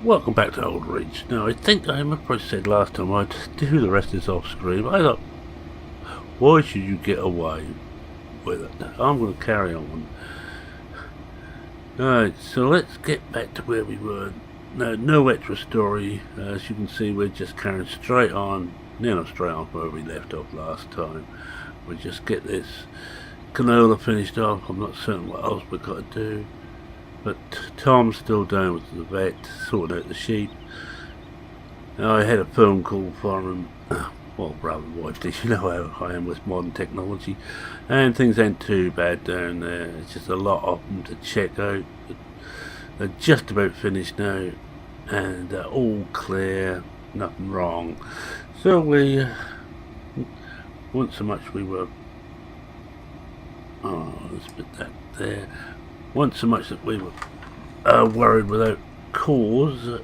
Welcome back to Old Reach. Now, I think I remember I said last time I'd do the rest of this off screen, but I thought, why should you get away with it? I'm going to carry on. Alright, so let's get back to where we were. Now, no extra story. As you can see, we're just carrying straight on, straight on where we left off last time. We just get this canola finished off. I'm not certain what else we've got to do. But Tom's still down with the vet, sorting out the sheep. I had a phone call from him. Well, rather wife did. You know how I am with modern technology. And things ain't too bad down there. It's just a lot of them to check out. But they're just about finished now. And they're all clear. Nothing wrong. So we... weren't so much we were... Oh, let's put that there. Wasn't so much that we were worried without cause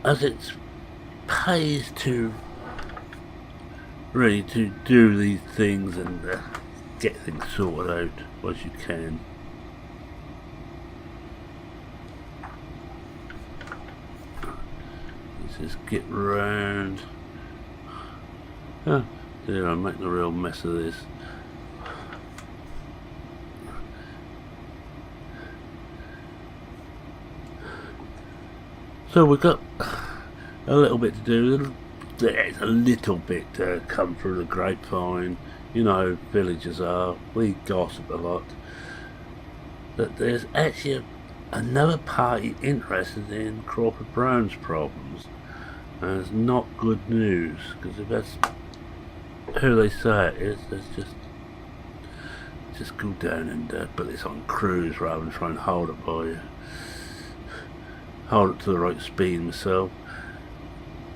as it pays to really to do these things and get things sorted out as you can. Let's just get round. There, I'm making a real mess of this. So we've got a little bit to do. There's a little bit to come through the grapevine. You know, villagers are. We gossip a lot. But there's actually another party interested in Crawford Brown's problems. And it's not good news, because if that's who they say it is, let's just go down and put this on cruise rather than try and hold it to the right speed myself.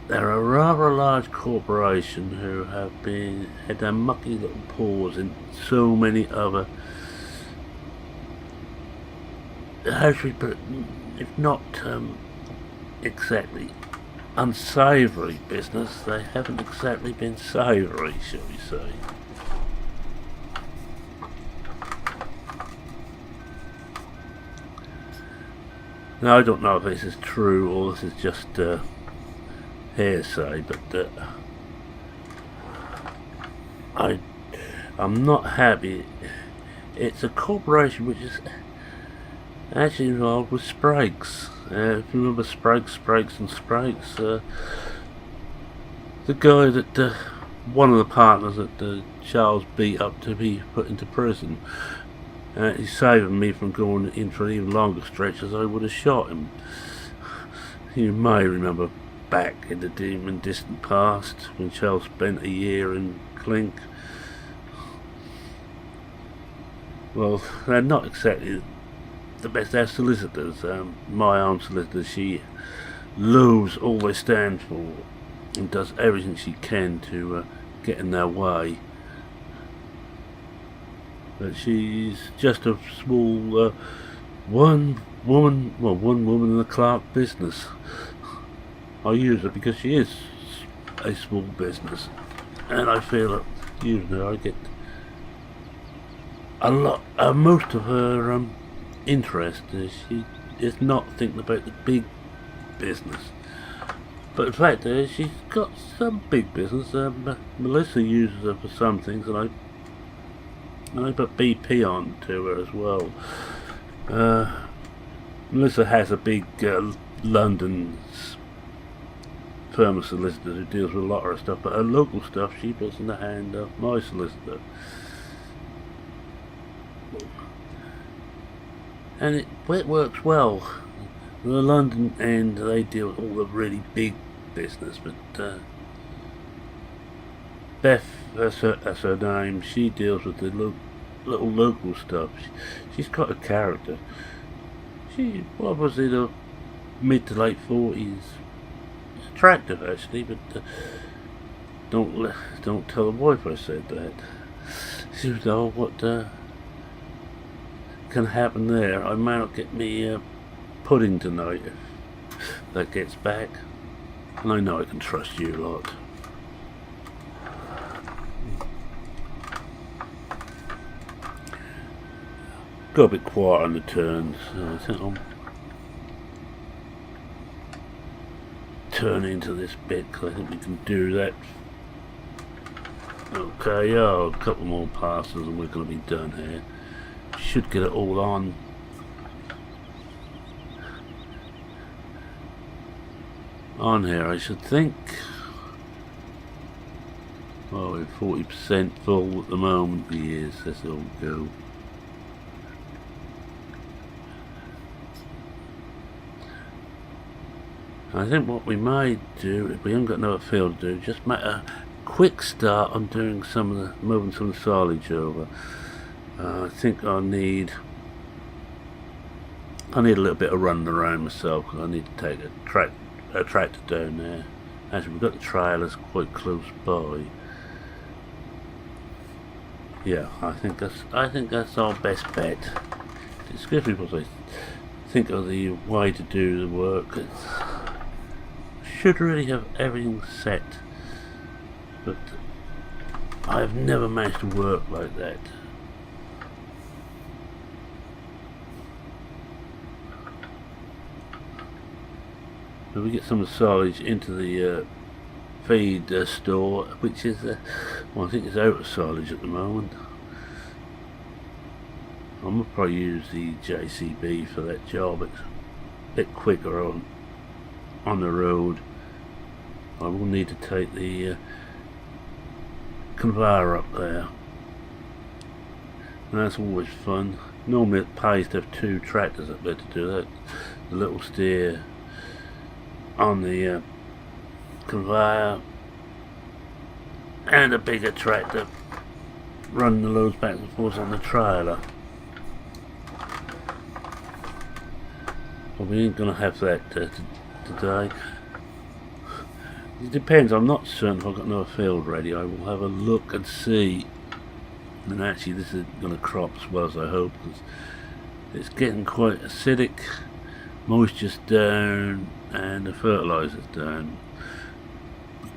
They're a rather large corporation who have had their mucky little paws in so many other, how should we put it, if not exactly unsavoury business, they haven't exactly been savoury, shall we say. Now, I don't know if this is true or this is just hearsay, but I'm not happy. It's a corporation which is actually involved with Sprague's. If you remember Sprague's and Sprague's, the guy that one of the partners that Charles beat up to be put into prison. He's saving me from going in for an even longer stretch, as I would have shot him. You may remember back in the dim and distant past when Charles spent a year in Clink. Well, they're not exactly the best. They're solicitors. My own solicitor, she loathes all they stand for and does everything she can to get in their way. But she's just a small one woman in the Clark business. I use her because she is a small business, and I feel that using her I get a lot. Most of her interest she is not thinking about the big business, but in fact she's got some big business. Melissa uses her for some things, and I put BP on to her as well. Melissa has a big London firm of solicitors who deals with a lot of her stuff, but her local stuff she puts in the hand of my solicitor. And it works well. The London end, they deal with all the really big business, but Beth, that's her name, she deals with the little local stuff. She's got a character. She, what was it, mid to late 40s. Attractive actually, but don't tell the wife I said that. She was, oh, what can happen there? I may not get me pudding tonight if that gets back. And I know I can trust you lot. got a bit quiet on the turns, so I think I'll turn into this bit because I think we can do that. Okay, yeah, a couple more passes and we're going to be done here. Should get it all on. On here, I should think. Well, we're 40% full at the moment. Yes, let's all go. I think what we might do, if we haven't got another field to do, just make a quick start on doing some of the, moving some of the silage over. I think I need a little bit of running around myself because I need to take a tractor down there. Actually, we've got the trailers quite close by. Yeah, I think that's our best bet. It's good because I think of the way to do the work. Should really have everything set, but I've never managed to work like that. So we get some of the silage into the feed store, which is well, I think it's out of silage at the moment. I'm gonna probably use the JCB for that job. It's a bit quicker on the road. I will need to take the conveyor up there, and that's always fun. Normally it pays to have two tractors up there to do that. The little steer on the conveyor and a bigger tractor running the loads back and forth on the trailer. But we ain't gonna have that today. It depends. I'm not certain if I've got another field ready. I will have a look and see. And actually this isn't going to crop as well as I hope, because it's getting quite acidic. Moisture's down and the fertilizer's down.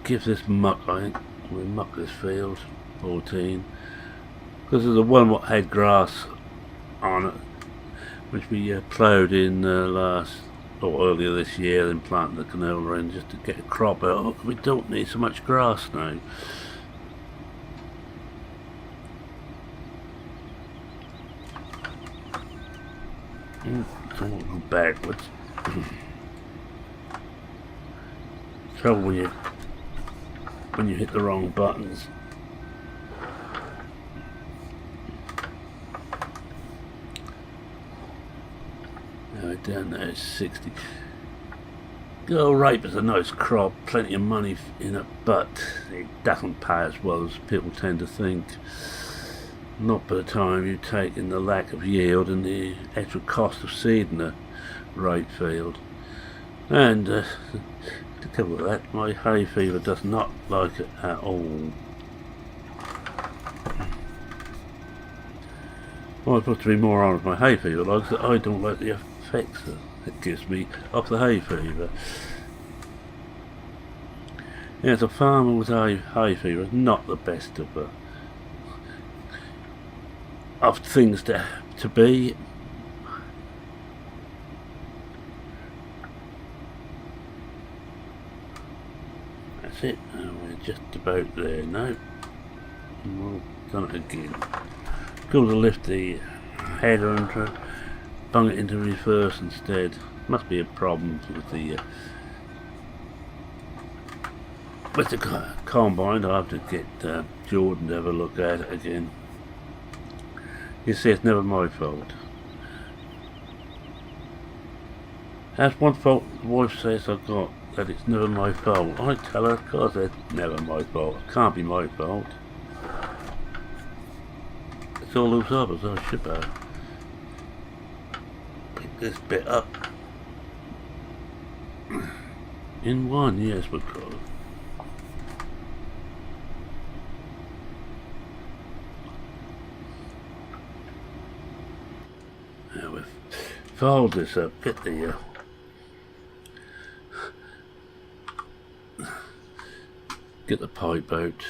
Give this muck, I think we'll muck this field 14, because there's a one what had grass on it, which we ploughed in last or earlier this year, then planted the canola in just to get a crop out. We don't need so much grass now. Don't go backwards. Trouble when you hit the wrong buttons. Now down there is 60. Girl rape is a nice crop, plenty of money in it, but it doesn't pay as well as people tend to think. Not by the time you take in the lack of yield and the extra cost of seeding a rape field. And to cover that, my hay fever does not like it at all. Well, I'm supposed to be more on with my hay fever, like that. I don't like the effects that it gives me off the hay fever. Yeah, as a farmer with hay fever is not the best of things to be. That's it. We're just about there now. And we'll done it again. Go to lift the header and bung it into reverse instead. Must be a problem with the combine. I'll have to get Jordan to have a look at it again. You see, it's never my fault. That's one fault the wife says I've got, that it's never my fault. I tell her, of course it's never my fault. It can't be my fault. It's all those others. I should have picked this bit up. In one, yes, because now we've fold this up, get the pipe out.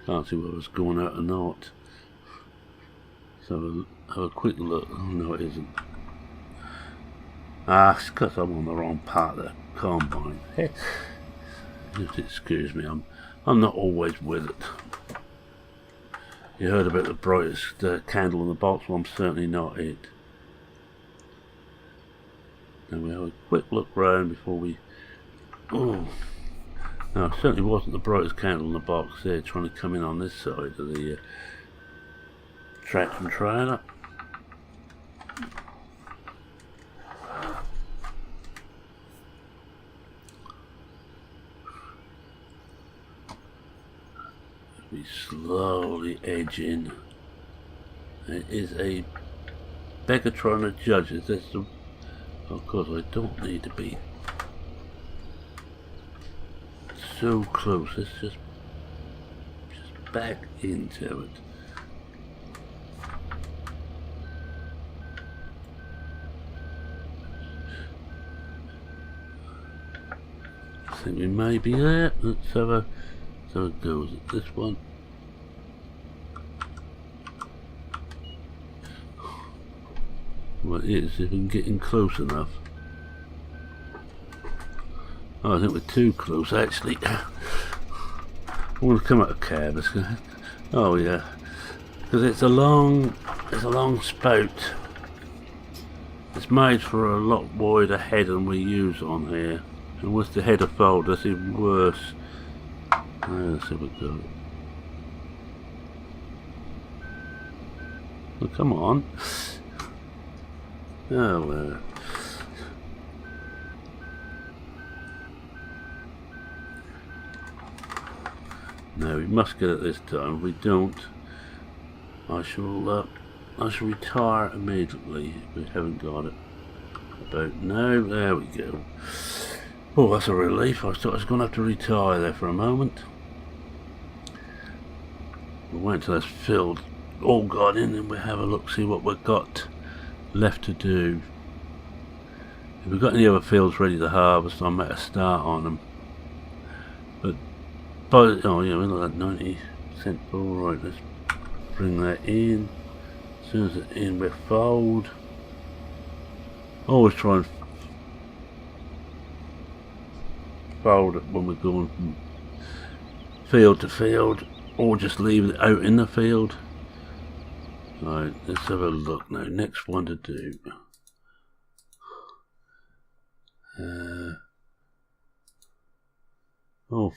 Can't see whether it's going out or not. have a quick look. Oh no, it isn't. Ah, it's because I'm on the wrong part of the combine. Just excuse me, I'm not always with it. You heard about the brightest candle in the box? Well, I'm certainly not it. And we have a quick look round before we... Oh, no, it certainly wasn't the brightest candle in the box there, trying to come in on this side of the traction trailer. We slowly edge in. It is a beggar trying to judge us. That's the... Of course, I don't need to be so close. Let's just back into it. I think we may be there. Let's have a... So it goes at this one. Well, it is if we can get in close enough. Oh, I think we're too close actually. I'm going to come out of cab. Oh yeah, because it's a long spout. It's made for a lot wider head than we use on here, and with the header fold, that's even worse. Let's see what goes. Well, come on. Oh, no, we must get it this time. If we don't, I shall retire immediately if we haven't got it. About now, there we go. Oh, that's a relief. I thought I was going to have to retire there for a moment. We'll wait until that's filled, all got in, and we'll have a look, see what we've got left to do. If we've got any other fields ready to harvest, I might start on them. But oh yeah, we got that 90% ball. Right, let's bring that in. As soon as it's in, we fold. Always try and fold it when we're going from field to field, or just leave it out in the field. Right, let's have a look now. Next one to do.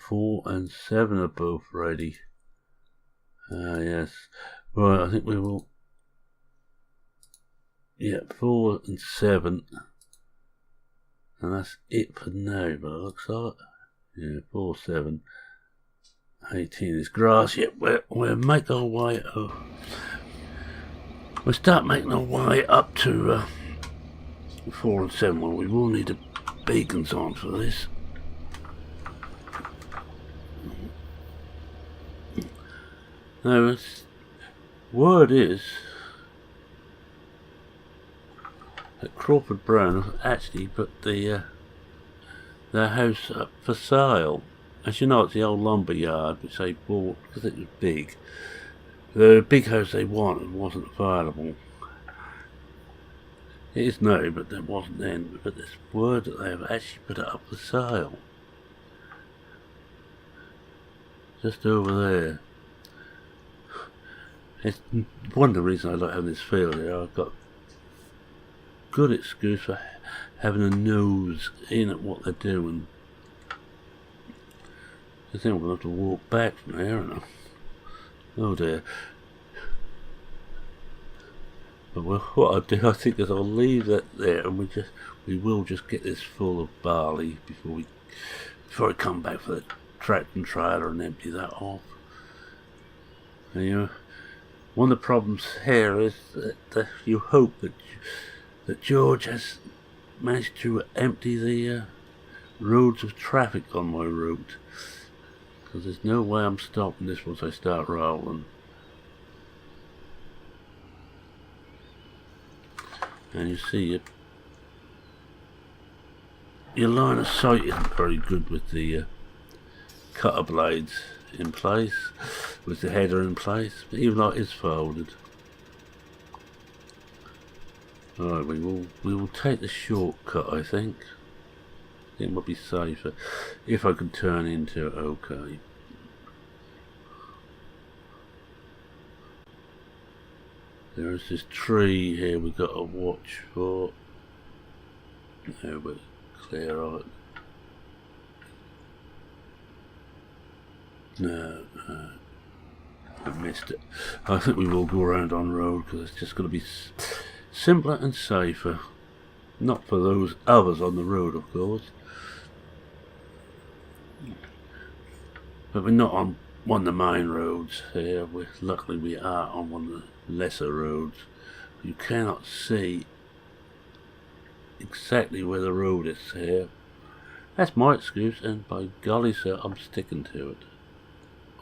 4 and 7 are both ready. Yes. Right, I think we will. Yeah, 4 and 7. And that's it for now, but it looks like. Yeah, 4, 7. 18 is grass. Yep, we'll make our way. We'll start making our way up to 4 and 7. Well, we will need the beacons on for this. Now, word is that Crawford Brown actually put their house up for sale. As you know, it's the old lumber yard which they bought because it was big. The big house they wanted wasn't available. It is now, but there wasn't then. But there's word that they have actually put it up for sale. Just over there. It's one of the reasons I like having this field here. I've got good excuse for having a nose in at what they're doing. I think I'm going to have to walk back from here, aren't I? Oh dear. But what I'll do, I think, is I'll leave that there, and we will just get this full of barley before I come back for the tractor trailer and empty that off. And, you know, one of the problems here is that you hope that George has managed to empty the roads of traffic on my route, because there's no way I'm stopping this once I start rolling. And you see your line of sight isn't very good with the cutter blades in place, with the header in place, but even though it is folded. Right, we will take the shortcut, I think. It might be safer if I can turn into it. Okay. There's this tree here we've got to watch for. There, we're clear of it. No, I missed it. I think we will go around on road because it's just going to be simpler and safer. Not for those others on the road, of course. But we're not on one of the main roads here. Luckily we are on one of the lesser roads. You cannot see exactly where the road is here. That's my excuse, and by golly sir, I'm sticking to it.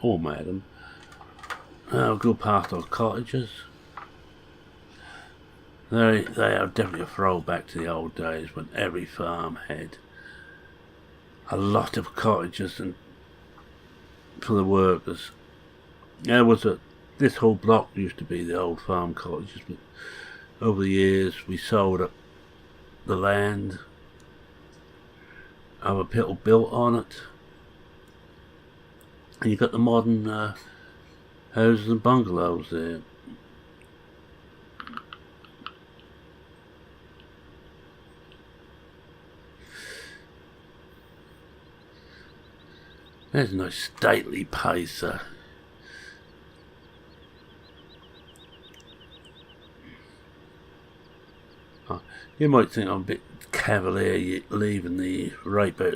Or madam. I'll go past our cottages. They are definitely a throwback to the old days when every farm had a lot of cottages and for the workers. This whole block used to be the old farm cottages, but over the years we sold up the land. Other people built on it, and you got the modern houses and bungalows there. There's no stately pacer. You might think I'm a bit cavalier leaving the rape out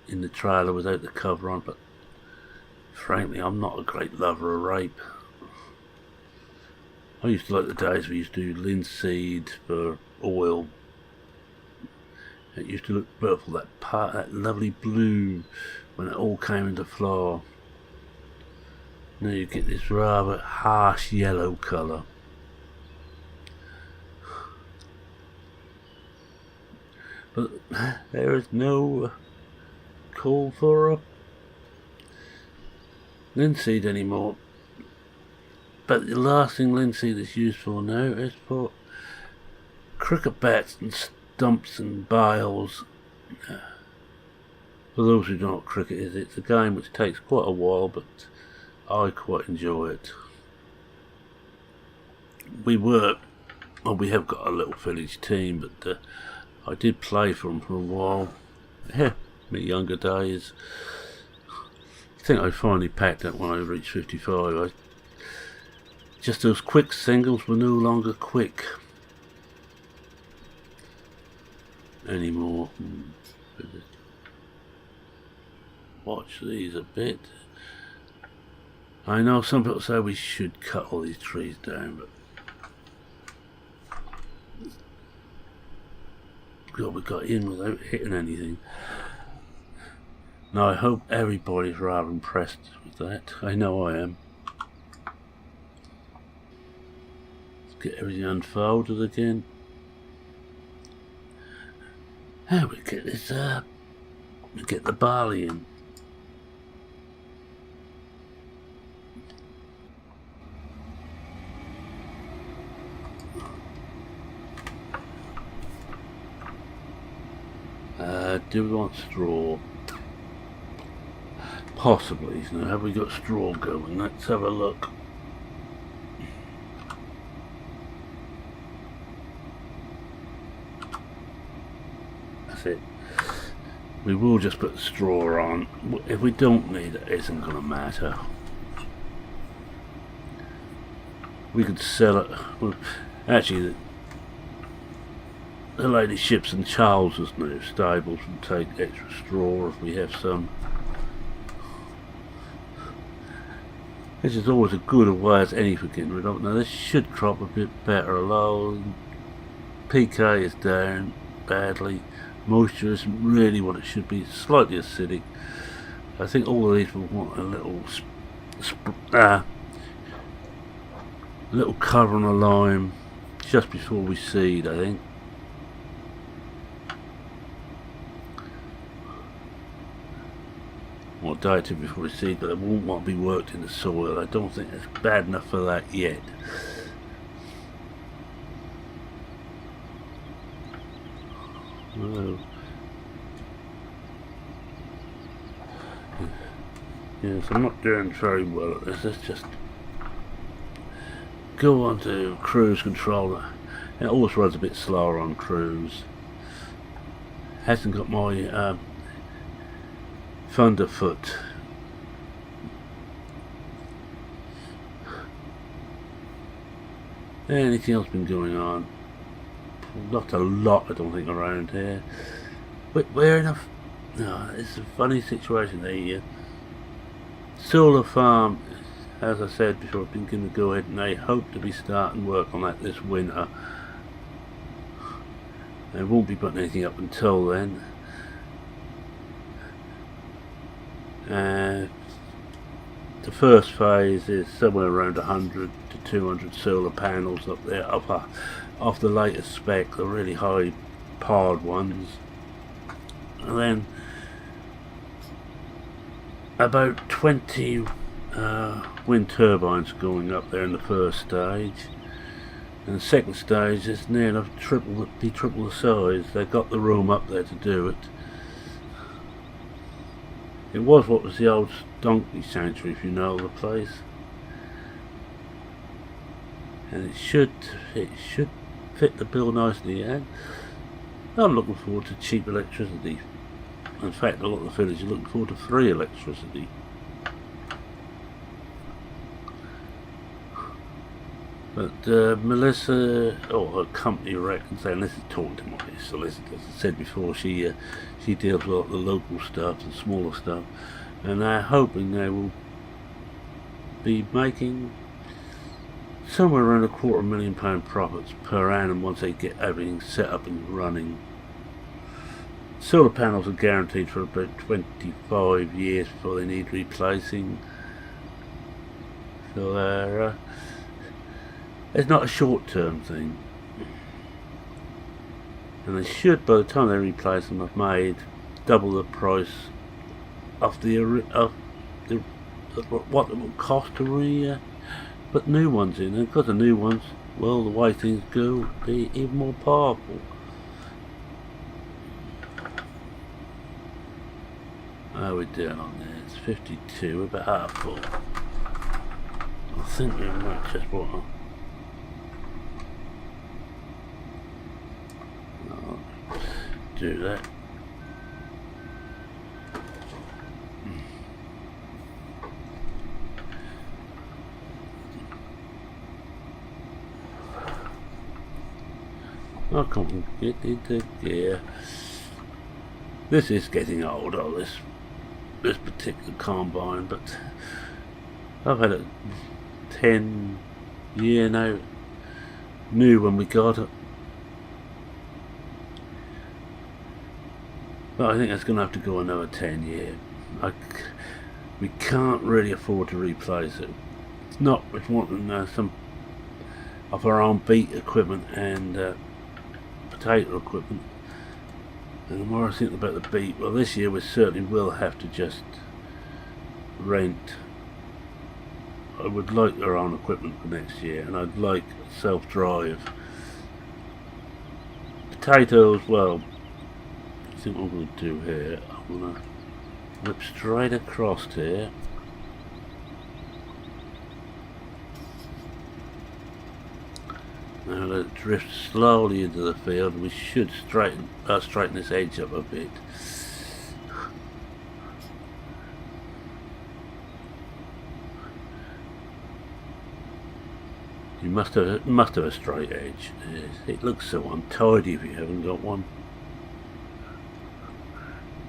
in the trailer without the cover on, but frankly I'm not a great lover of rape. I used to like the days we used to do linseed for oil. It used to look beautiful, that lovely blue when it all came into flower. Now you get this rather harsh yellow colour. But there is no call for linseed anymore. But the last thing linseed is used for now is for cricket bats and stumps and bales. For those who don't know what cricket is, it's a game which takes quite a while, but I quite enjoy it. We have got a little village team, but I did play for them for a while. Yeah, my younger days. I think I finally packed up when I reached 55. Just those quick singles were no longer quick anymore. Watch these a bit. I know some people say we should cut all these trees down, but God, we got in without hitting anything. Now I hope everybody's rather impressed with that. I know I am. Let's get everything unfolded again. How we get this we get the barley in. Do we want straw? Possibly. Now, have we got straw going? Let's have a look. That's it. We will just put the straw on. If we don't need it, it isn't going to matter. We could sell it. Well, actually, the Lady Ships and Charles's new stables will take extra straw if we have some. This is always a good way as any for getting rid of it. Now this should crop a bit better along. PK is down badly. Moisture isn't really what it should be. It's slightly acidic. I think all of these will want a little cover on a lime just before we seed, I think. Or dieted before we seed, but it won't want to be worked in the soil. I don't think it's bad enough for that yet. Well, yes, I'm not doing very well at this. Let's just go on to cruise control. It always runs a bit slower on cruise. Hasn't got my Thunderfoot. Anything else been going on? Not a lot, I don't think, around here. But we're in a... No, it's a funny situation. The solar farm, as I said before, I've been going to go ahead, and they hope to be starting work on that this winter. They won't be putting anything up until then. The first phase is somewhere around 100 to 200 solar panels up there, off the latest spec, the really high powered ones. And then about 20 wind turbines going up there in the first stage. And the second stage is near enough triple the size. They've got the room up there to do it. It was what was the old donkey sanctuary, if you know the place. And it should fit the bill nicely, and I'm looking forward to cheap electricity. In fact, a lot of the village are looking forward to free electricity. But Melissa, or her company reckons, and this is talking to my solicitor, as I said before, she deals with the local stuff, the smaller stuff, and they're hoping they will be making somewhere around £250,000 profits per annum once they get everything set up and running. Solar panels are guaranteed for about 25 years before they need replacing, so it's not a short-term thing. And they should, by the time they replace them, have made double the price of what it will cost to put new ones in. And because the new ones, well, the way things go, be even more powerful. How are we doing on there? It's 52, we're about half full. I think we might just want to... do that. I can't get into gear. This is getting older, this particular combine, but I've had it 10 year now. New when we got it. But I think it's going to have to go another 10 years. We can't really afford to replace it. It's not, it's wanting some of our own beet equipment and potato equipment. And the more I think about the beet, well, this year we certainly will have to just rent. I would like our own equipment for next year, and I'd like self-drive. Potatoes, well, I think what I'm going to do here, I'm going to whip straight across here. Now let it drift slowly into the field, and we should straighten this edge up a bit. You must have a straight edge. It looks so untidy if you haven't got one.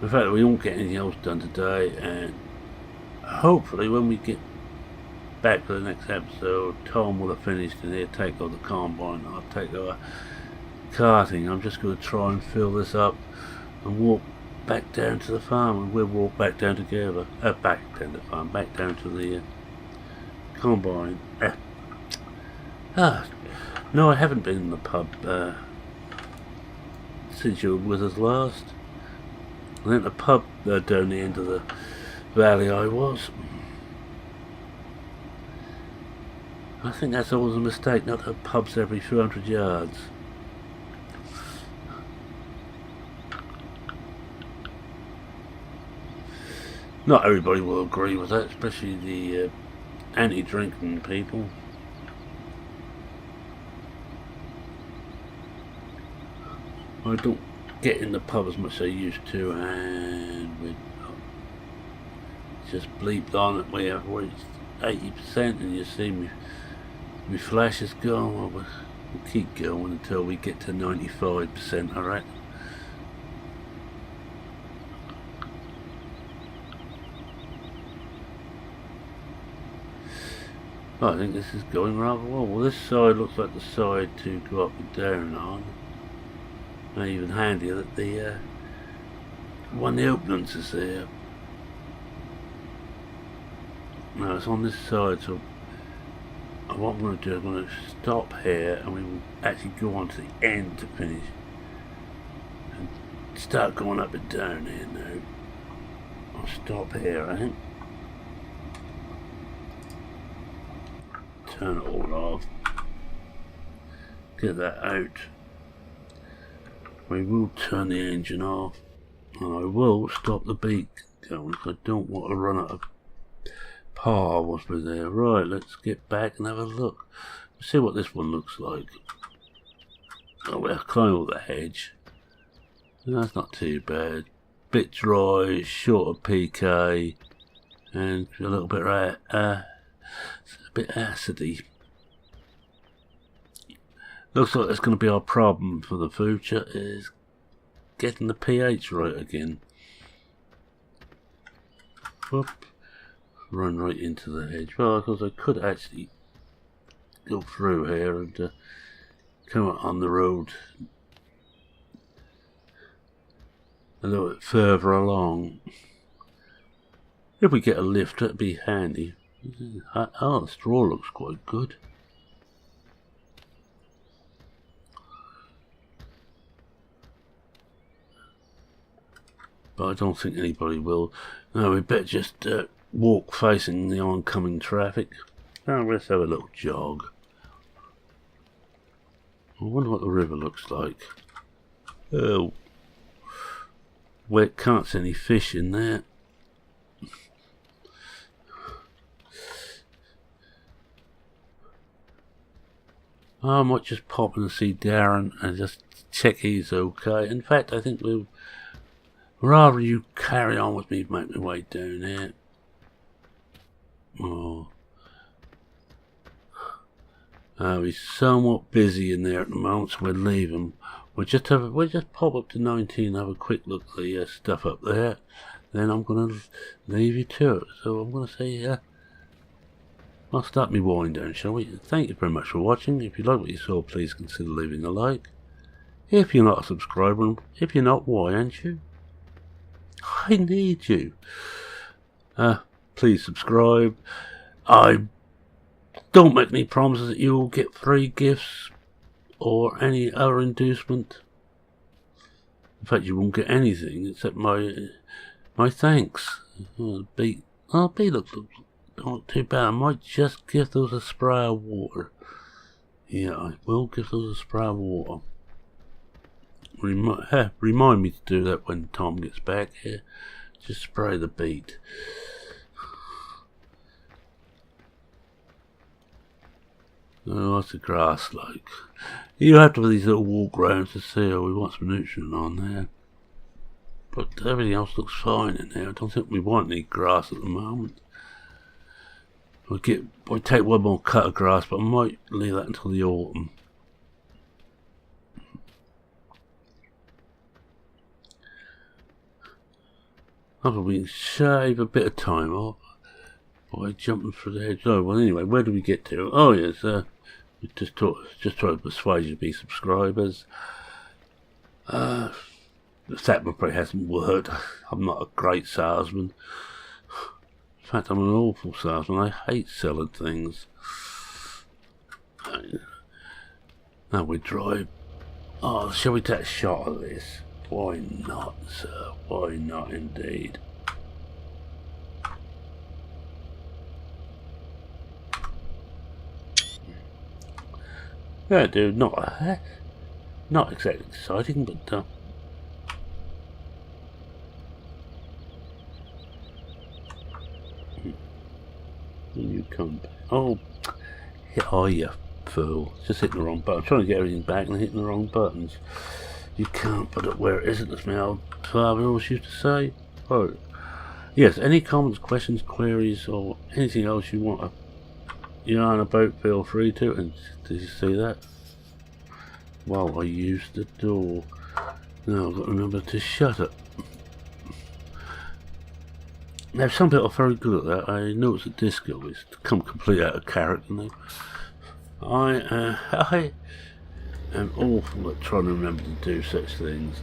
In fact, we won't get anything else done today, and hopefully when we get back for the next episode, Tom will have finished and he'll take over the combine. I'll take over carting. I'm just going to try and fill this up and walk back down to the farm, and we'll walk back down together. Back down to the farm, back down to the combine. No, I haven't been in the pub since you were with us last. I think the pub down the end of the valley I was. I think that's always a mistake, not to have pubs every 200 yards. Not everybody will agree with that, especially the anti-drinking people. I don't get in the pub as much as I used to, and we just bleeped on it. We have reached 80%, and you see me flash is gone. Well, we'll keep going until we get to 95%, I reckon. I think this is going rather well. Well, this side looks like the side to go up and down on. And even handier that the one the openings is there. Now it's on this side, so what I'm going to do, I'm going to stop here and we will actually go on to the end to finish. And start going up and down here now. I'll stop here, I think. Turn it all off. Get that out. We will turn the engine off. And I will stop the beat going because I don't want to run out of power whilst we're there. Right, let's get back and have a look. Let's see what this one looks like. Oh, we'll climb up the hedge. That's not too bad. Bit dry, short of PK, and a little bit a bit acidy. Looks like it's going to be our problem for the future, is getting the pH right again. Whoop. Run right into the hedge. Well, because I could actually go through here and come out on the road a little bit further along. If we get a lift, that'd be handy. Oh, the straw looks quite good. But I don't think anybody will. No, we better just walk facing the oncoming traffic. Oh, let's have a little jog. I wonder what the river looks like. Oh, can't see any fish in there. I might just pop in and see Darren and just check he's okay. In fact, I think we'll rather you carry on with me, make my way down here. Oh, he's somewhat busy in there at the moment, so we'll leave him. We'll just pop up to 19, have a quick look at the stuff up there. Then I'm gonna leave you to it. So I'm gonna say, I'll start me wind down, shall we? Thank you very much for watching. If you like what you saw, please consider leaving a like. If you're not a subscriber, if you're not, why aren't you? I need you. Please subscribe. I don't make any promises that you will get free gifts or any other inducement. In fact, you won't get anything except my thanks. B looks not too bad. I might just give those a spray of water. Yeah, I will give those a spray of water. Remind me to do that when Tom gets back here. Just spray the beet. Oh, what's the grass like? You have to have these little walk rounds to see. Oh, we want some nutrient on there. But everything else looks fine in there. I don't think we want any grass at the moment. I'll take one more cut of grass, but I might leave that until the autumn. After we can shave a bit of time off by jumping through the hedge. Oh, well, anyway, where do we get to? Oh, yes, we just try to persuade you to be subscribers. The that probably hasn't worked. I'm not a great salesman. In fact, I'm an awful salesman. I hate selling things. Now we drive. Oh, shall we take a shot of this? Why not, sir? Why not, indeed? Yeah, dude, not exactly exciting, but come. Oh, you fool. Just hitting the wrong button. I'm trying to get everything back and hitting the wrong buttons. You can't put it where it isn't, as my old father always used to say. Oh, yes, any comments, questions, queries, or anything else you want to yarn about, feel free to. And did you see that? Well, I used the door. Now I've got to remember to shut it. Now, some people are very good at that. I noticed that Disco is come completely out of character now. I am awful at trying to remember to do such things.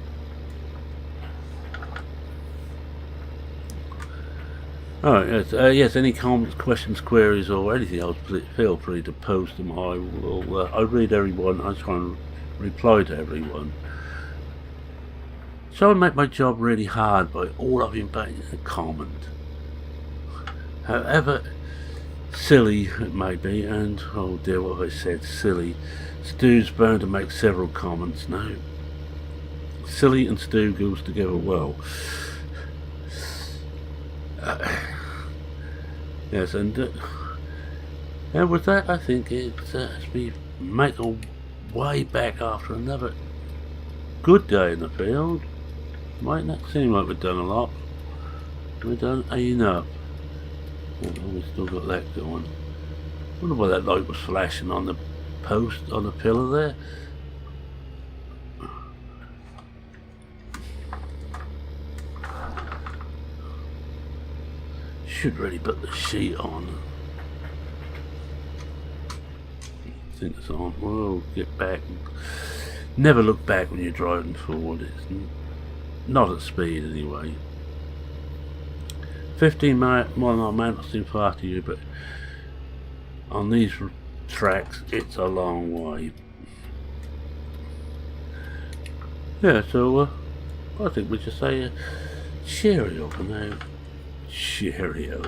Alright, yes, any comments, questions, queries, or anything else, feel free to post them. I will. I read everyone. I try and reply to everyone. So I make my job really hard by all of you putting a comment. However silly it may be, and oh dear, what have I said? Silly. Stu's bound to make several comments now. Silly and Stu goes together well. Yes, and with that, I think it's as we make our way back after another good day in the field. Might not seem like we've done a lot. We've done enough. Oh, we've still got that going. Wonder why that light was flashing on the post, on the pillar there. Should really put the sheet on. I think it's on. We'll get back. Never look back when you're driving forward. It's not at speed anyway. 15 miles an hour seem far to you, but on these tracks it's a long way. Yeah, so I think we just say cheerio for now. Cheerio.